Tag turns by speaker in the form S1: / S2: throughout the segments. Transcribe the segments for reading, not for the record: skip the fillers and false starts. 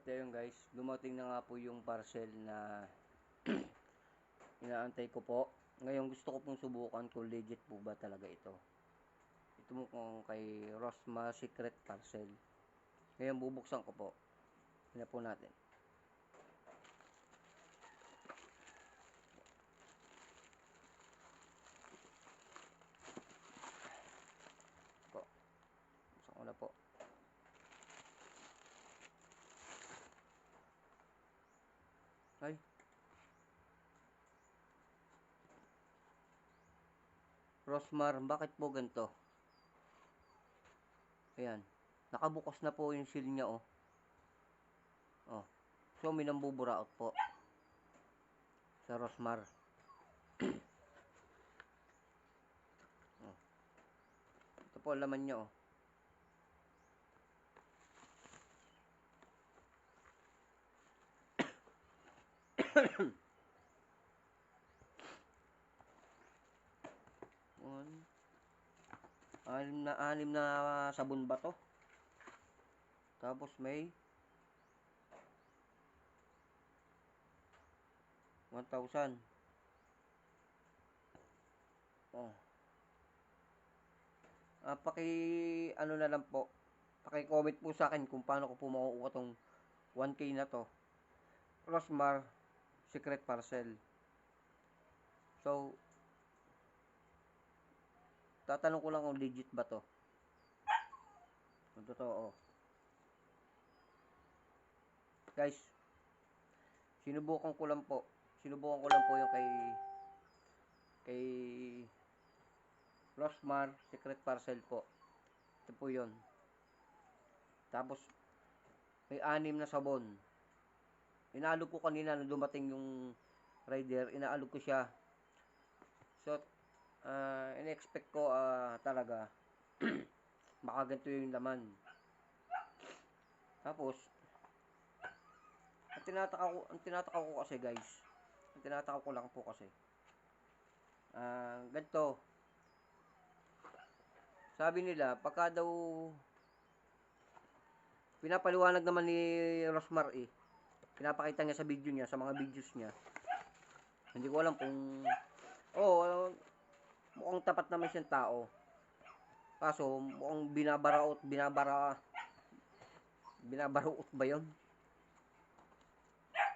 S1: At ayun guys, dumating na nga po yung parcel na inaantay ko po. Ngayon gusto ko pong subukan kung legit po ba talaga ito. Ito mo kung kay Rosma Secret Parcel. Ngayon bubuksan ko po. Tingnan po natin. Po. Buksan ko na po. Ay. Rosmar, bakit po ganito? Ayan. Nakabukas na po yung seal niya, oh. Oh. So, may nambuburaot po. Sa Rosmar. Oh. Ito po, laman niya, oh. Anim na sabon ba to? Tapos may 1,000. Oh. Ano na lang po. Paki-comment po sa akin kung paano ko po makukuha tong 1K na to. Rosmar Secret Parcel. So, tatanong ko lang kung legit ba to. Kung totoo. Guys, sinubukan ko lang po yung kay Rosmar Secret Parcel po. Ito po yun. Tapos, may 6 na sabon. Inaalog ko kanina nung dumating yung rider. Inaalog ko siya. So, in-expect ko talaga baka ganito yung laman. Tapos, ang tinataka ko kasi guys. Ang tinataka ko lang po kasi. Ganito. Sabi nila, pagka daw pinapaliwanag naman ni Rosmar pinapakita niya sa video niya, sa mga videos niya. Hindi ko alam kung mukhang tapat naman siyang tao. Kaso mukhang binabaraot ba 'yon?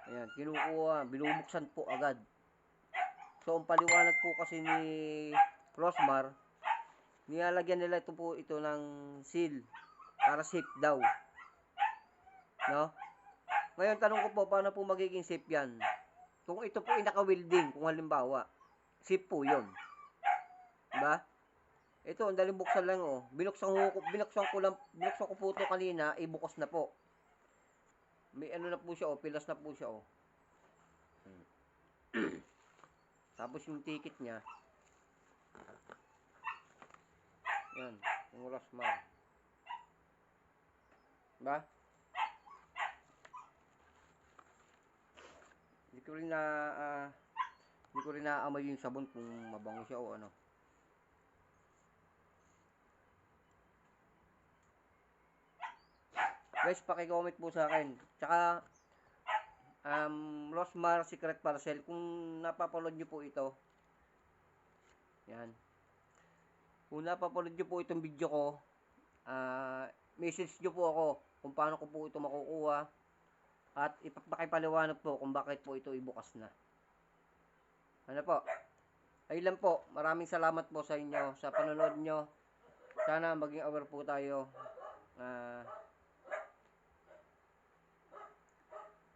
S1: Ayan, kinukuha, binubuksan po agad. So, ang paliwanag po kasi ni Rosmar, nilalagyan nila ito ng seal para safe daw. No? Ngayon, tanong ko po, paano po magiging safe yan? Kung ito po ay naka-welding, kung halimbawa, safe po yun. Diba? Ito, ang daling buksan lang, oh. Binuksan ko po ito kanina, bukas na po. May ano na po siya, oh. Pilas na po siya, oh. Tapos yung ticket niya. Yan, yung Rosmar. Diba? Hindi ko rin naaamoy yung sabon kung mabango siya o ano. Guys, paki-comment po sa akin. Tsaka Rosmar Secret Parcel, kung napapanood nyo po ito. Yan. Kung napapanood nyo po itong video ko, message nyo po ako kung paano ko po ito makukuha. At ipapakipaliwanag po kung bakit po ito ibukas na. Ano po? Ayun lang po. Maraming salamat po sa inyo sa panonood nyo. Sana maging aware po tayo.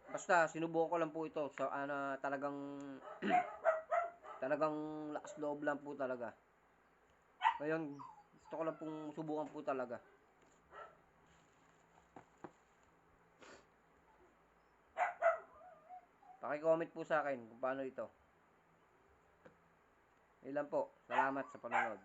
S1: Basta sinubukan ko lang po ito. So, talagang lakas loob lang po talaga. Ngayon, gusto ko lang pong subukan po talaga. Paki-comment po sa akin kung paano ito. Ilan po. Salamat sa panonood.